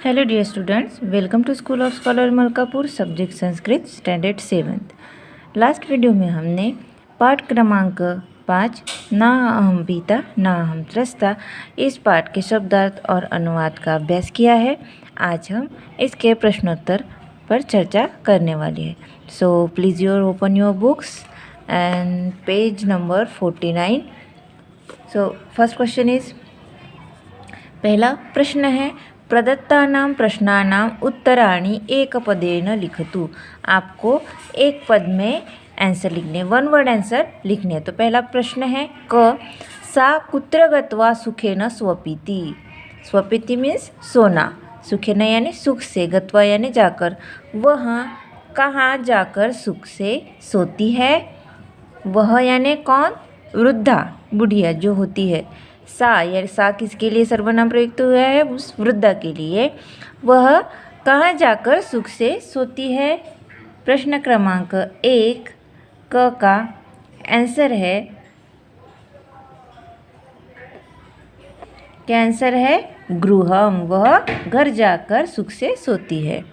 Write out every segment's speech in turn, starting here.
Hello dear students, welcome to school of scholar Malkapur, subject Sanskrit, standard 7th। Last video में हमने पाठ क्रमांक 5 ना अहम पीता ना अहम त्रस्ता इस पाठ के शब्दार्थ और अनुवाद का अभ्यास किया है। आज हम इसके प्रश्नोत्तर पर चर्चा करने वाले हैं। So please open your books and page number 49। So first question is, पहला प्रश्न है, प्रदत्तानां प्रश्नानां उत्तराणि एकपदेन लिखतु। आपको एक पद में आंसर लिखने, वन वर्ड आंसर लिखने हैं। तो पहला प्रश्न है क, सा कुत्र गत्वा सुखेन स्वपीति। स्वपीति मीन्स सोना, सुखेन यानी सुख से, गत्वा यानी जाकर। वह कहाँ जाकर सुख से सोती है। वह यानी कौन, वृद्धा, बुढ़िया जो होती है। सा यानी सा किसके लिए सर्वनाम प्रयुक्त हुआ है, उस वृद्धा के लिए। वह कहाँ जाकर सुख से सोती है। प्रश्न क्रमांक 1 क का आंसर है, क्या आंसर है, गृहम। वह घर जाकर सुख से सोती है।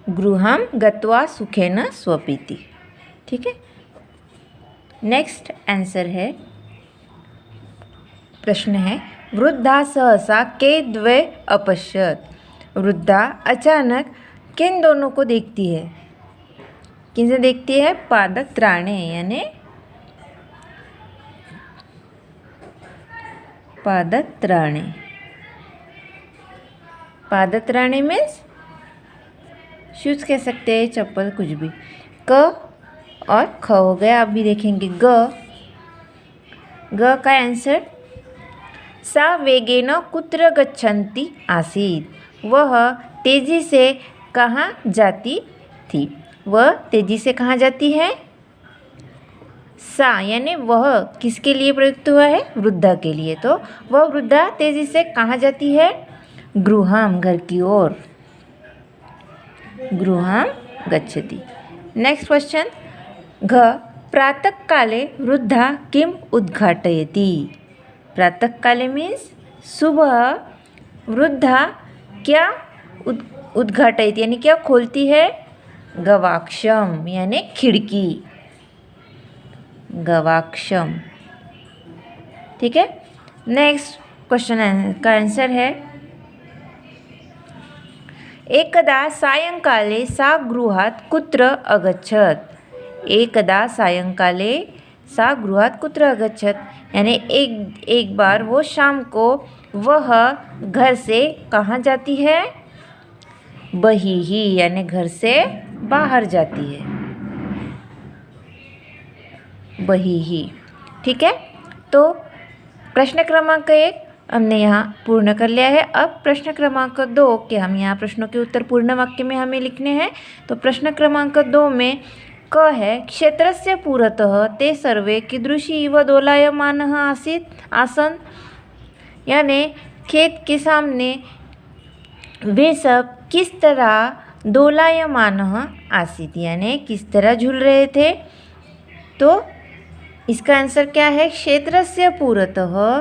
गृहम गत्वा सुखेन स्वपीति। ठीक है। नेक्स्ट आंसर है, प्रश्न है, वृद्धा सहसा के द्वे अपश्यत। वृद्धा अचानक किन दोनों को देखती है। किनसे देखती है, पादत्राणे यानी पादत्राणे। पादत्राणे मीन्स शूज कह सकते हैं, चप्पल, कुछ भी। क और ख हो गया। अब भी देखेंगे ग का आंसर, सा वेगेन कुत्र गच्छन्ति आसीत्। वह तेजी से कहाँ जाती थी। वह तेजी से कहाँ जाती है। सा यानी वह किसके लिए प्रयुक्त हुआ है, वृद्धा के लिए। तो वह वृद्धा तेजी से कहाँ जाती है, गृहम, घर की ओर। गृहम गच्छति। नेक्स्ट क्वेश्चन घ, प्रातःकाले वृद्धा किम उद्घाटयति। प्रातःकाले मीन्स सुबह, वृद्धा क्या उद्घाटयति यानी क्या खोलती है, गवाक्षम यानी खिड़की, गवाक्षम। ठीक है। नेक्स्ट क्वेश्चन का आंसर है, एकदा सायंकाले सा गृहात् कुत्र अगच्छत्। एकदा सायंकाले सा गृहात् कुत्र अगच्छत् यानी एक बार वो शाम को वह घर से कहाँ जाती है, बहिः यानी घर से बाहर जाती है, बहिः। ठीक है। तो प्रश्न क्रमांक 1 हमने यहाँ पूर्ण कर लिया है। अब प्रश्न क्रमांक 2 के हम यहाँ प्रश्नों के उत्तर पूर्ण वाक्य में हमें लिखने हैं। तो प्रश्न क्रमांक 2 में क है, क्षेत्रस्य पुरतः ते सर्वे कीदृशी इव दोलायमानः आसन्। यानी खेत के सामने वे सब किस तरह दोलायमानः आसीत् यानी किस तरह झूल रहे थे। तो इसका आंसर क्या है, क्षेत्रस्य पुरतः,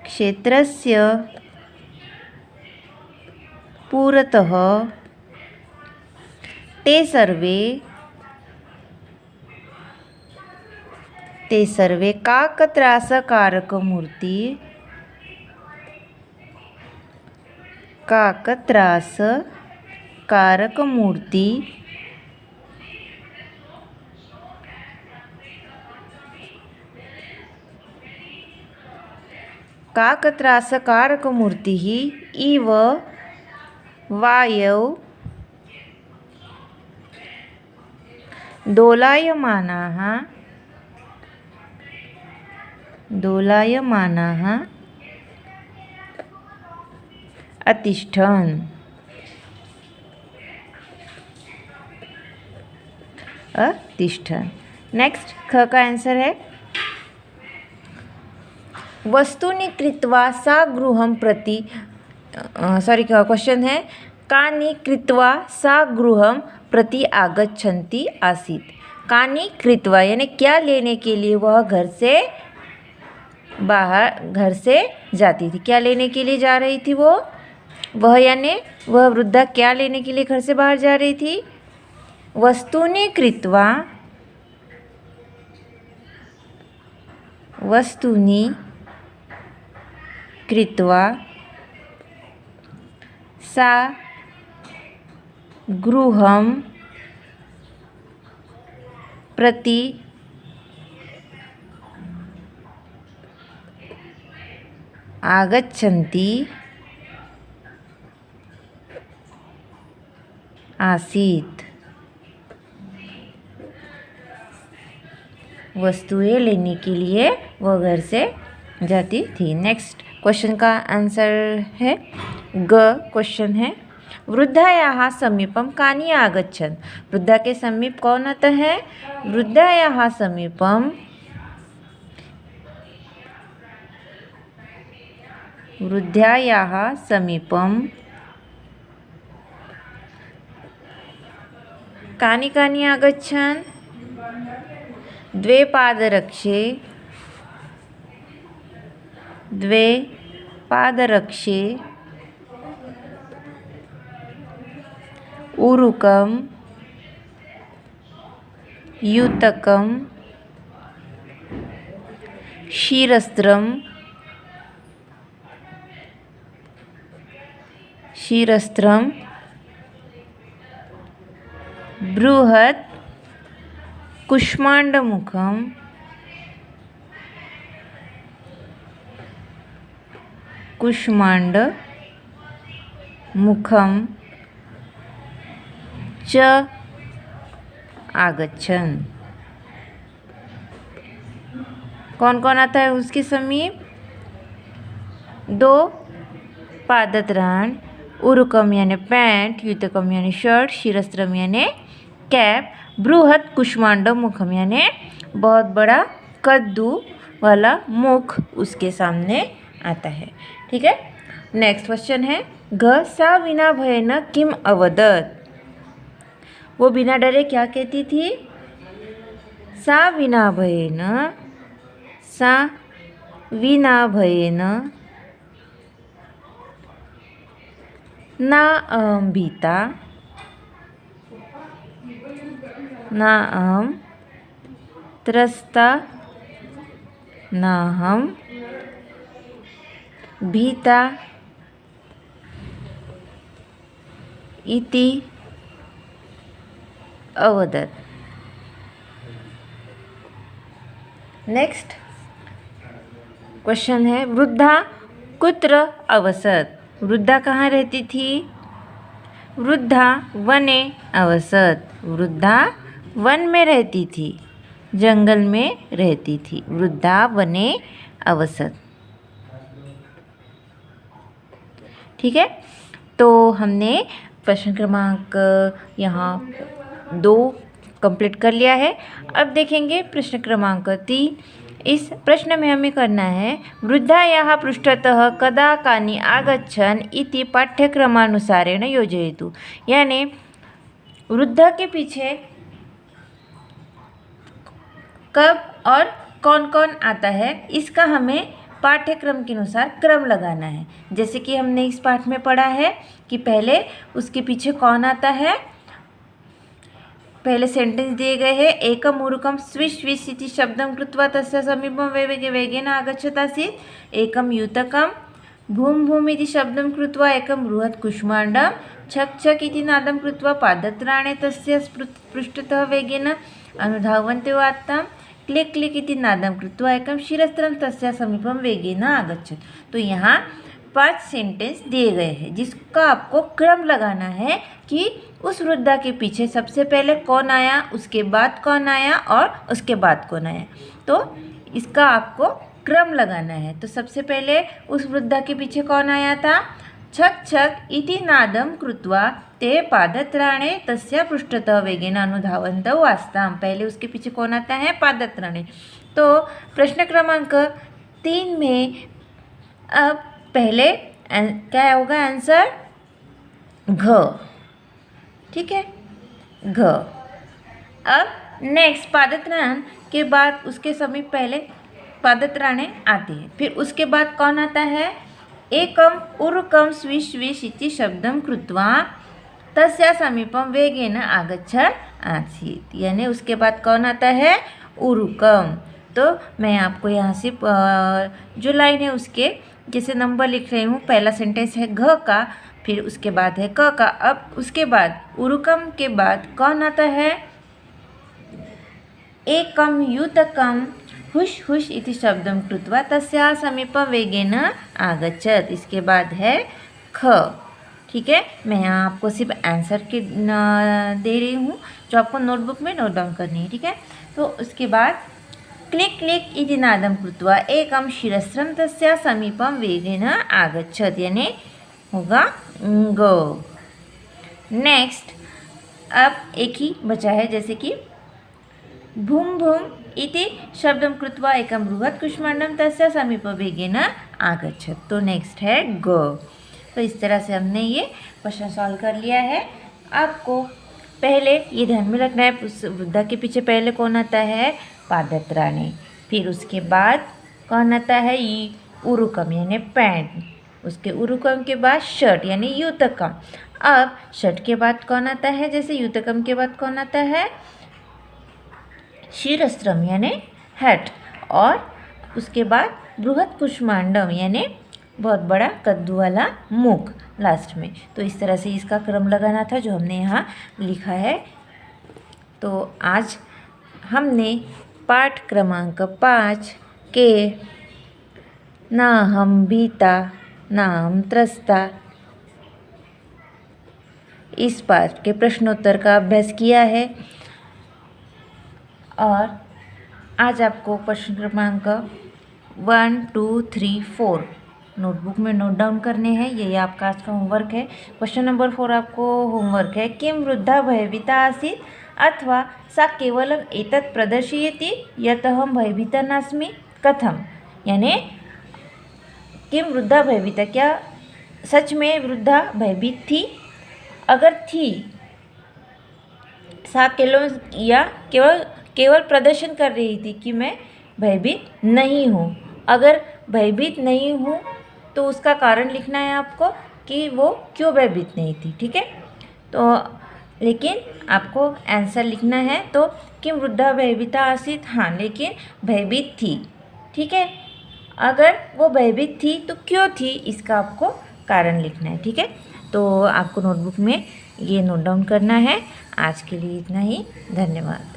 क्षेत्रस्य पुरतः ते सर्वे काकत्रासकारकमूर्ति, काकत्रासकारकमूर्ति काकत्रासकारकमूर्तिः इव वायौ दोलायमानाः अतिष्ठन्। नेक्स्ट ख का आंसर है, वस्तूनि कृत्वा सा गृहं प्रति, क्वेश्चन है, कानि कृत्वा सा गृहं प्रति आगच्छन्ति आसीत्। कानि कृत्वा यानी क्या लेने के लिए वह घर से बाहर घर से जाती थी। क्या लेने के लिए जा रही थी वो? वह यानी वह वृद्धा क्या लेने के लिए घर से बाहर जा रही थी? वस्तूनि कृत्वा सा गृहं प्रति आगच्छन्ती आसीत्। वस्तुएं लेने के लिए वह घर से जाती थी। नेक्स्ट क्वेश्चन का आंसर है ग क्वेश्चन है वृद्धायाः समीपं कानि आगच्छन्। वृद्धा के समीप कौन आता है? वृद्धायाः समीपं कानि कानि आगच्छन्? द्वे पादरक्षे ऊरुकं युतकं शिरस्त्रं बृहत् कुष्माण्डमुखं च आगच्छन्। कौन कौन आता है उसके समीप? दो पादत्राण, उरुकम यानी पैंट, युतकम यानी शर्ट, शिरस्त्रम यानी कैप, बृहत कुष्मांड मुखम यानी बहुत बड़ा कद्दू वाला मुख उसके सामने आता है। ठीक है, नेक्स्ट क्वेश्चन है घ सा विना भयेन किम अवदत्। वो बिना डरे क्या कहती थी? सा विना भयेन ना अहं भीता ना अहं त्रस्ता नाहं भीता इति अवदत्। नेक्स्ट क्वेश्चन है वृद्धा कुत्र अवसत्। वृद्धा कहाँ रहती थी? वृद्धा वने अवसत्। वृद्धा वन में रहती थी, जंगल में रहती थी। वृद्धा वने अवसत्। ठीक है, तो हमने प्रश्न क्रमांक यहाँ 2 कंप्लीट कर लिया है। अब देखेंगे प्रश्न क्रमांक 3। इस प्रश्न में हमें करना है वृद्धायाः पृष्ठतः कदा कानि आगच्छन् इति पाठ्यक्रमानुसारेण योजयतु। यानी वृद्धा के पीछे कब और कौन कौन आता है, इसका हमें पाठ्यक्रम के अनुसार क्रम लगाना है। जैसे कि हमने इस पाठ में पढ़ा है कि पहले उसके पीछे कौन आता है। पहले सेंटेंस दिए गए हैं एकम ऊरुकम स्विश स्विश इति शब्दं कृत्वा तस्य समीपं वेगेन आगच्छत् आसीत्। एकम युतकम भूम भूम इति शब्दं कृत्वा एकम बृहत् कुष्माण्डं छक छक इति नादं कृत्वा पादत्राणे तस्य पृष्ठतः वेगेन अनुधावन्ते आत्तां। क्लिक क्लिक इति नादं कृत्वा एकम शिरस्त्रं तस्य समीपं वेगेन आगच्छत्। तो यहाँ 5 सेंटेंस दिए गए हैं जिसका आपको क्रम लगाना है कि उस वृद्धा के पीछे सबसे पहले कौन आया, उसके बाद कौन आया और उसके बाद कौन आया। तो इसका आपको क्रम लगाना है। तो सबसे पहले उस वृद्धा के पीछे कौन आया था? छक छक इति नादं कृत्वा ते पादत्राणे तस्य पृष्ठतः वेगेन अनुधावन्तौ आस्तां। पहले उसके पीछे कौन आता है? पादत्राणे। तो प्रश्न क्रमांक 3 में अब पहले क्या होगा आंसर? घ। ठीक है, घ। अब नेक्स्ट पादत्राण के बाद उसके समीप पहले पादत्राणे आते हैं। फिर उसके बाद कौन आता है, एकम उरुकम स्विश स्विश इति शब्दम कृत्वा तस्या समीपम वेगेन आगच्छत् आसीत्, यानी उसके बाद कौन आता है, उरुकम। तो मैं आपको यहाँ से जो लाइन है उसके जैसे नंबर लिख रही हूँ। पहला सेंटेंस है घ का, फिर उसके बाद है क का। अब उसके बाद उरुकम के बाद कौन आता है, एकम युतकम हुश हुश इति शब्दम कृत्वा तस्या समीपम वेगेन आगच्छत्। इसके बाद है ख। ठीक है, मैं यहाँ आपको सिर्फ आंसर के दे रही हूँ जो आपको नोटबुक में नोट डाउन करनी है। ठीक है, तो उसके बाद क्लिक क्लिक इति नादम कृत्वा एकम शिरस्त्रम तस्या समीपम वेगेन आगच्छत्, यानी होगा गो। नेक्स्ट अब एक ही बचा है, जैसे कि भूम भूम इति शब्दम कृत्वा एकम बृहत् कुष्मांडम तस्य समीप वेगेन आगच्छत्। तो नेक्स्ट है ग। तो इस तरह से हमने ये क्वेश्चन सॉल्व कर लिया है। आपको पहले ये ध्यान में रखना है, उस वृद्धा के पीछे पहले कौन आता है, पादत्राणे। फिर उसके बाद कौन आता है, उरुकम यानी पैंट। उसके उरुकम के बाद शर्ट यानी युतकम। अब शर्ट के बाद कौन आता है, जैसे युतकम के बाद कौन आता है, शिरस्त्रम यानी हैट। और उसके बाद बृहत् कुष्मांडम यानी बहुत बड़ा कद्दू वाला मुख लास्ट में। तो इस तरह से इसका क्रम लगाना था जो हमने यहाँ लिखा है। तो आज हमने पाठ क्रमांक 5 के ना हम भीता ना हम त्रस्ता इस पाठ के प्रश्नोत्तर का अभ्यास किया है। और आज आपको प्रश्न क्रमांक 1, 2, 3, 4 नोटबुक में नोट डाउन करने हैं। यही आपका आज का होमवर्क है। क्वेश्चन नंबर 4 आपको होमवर्क है, किम वृद्धा भयभीता आसीत् अथवा सा केवलम एतत् प्रदर्शयति यत् अहं भयभीता नास्मि, कथम। यानी किम वृद्धा भयभीता, क्या सच में वृद्धा भयभीत थी, अगर थी, सा केवल प्रदर्शन कर रही थी कि मैं भयभीत नहीं हूँ। अगर भयभीत नहीं हूँ तो उसका कारण लिखना है आपको कि वो क्यों भयभीत नहीं थी। ठीक है, तो लेकिन आपको आंसर लिखना है। तो किम वृद्धा भयभीता आसीत्, हाँ लेकिन भयभीत थी। ठीक है, अगर वो भयभीत थी तो क्यों थी, इसका आपको कारण लिखना है। ठीक है, तो आपको नोटबुक में ये नोट डाउन करना है। आज के लिए इतना ही, धन्यवाद।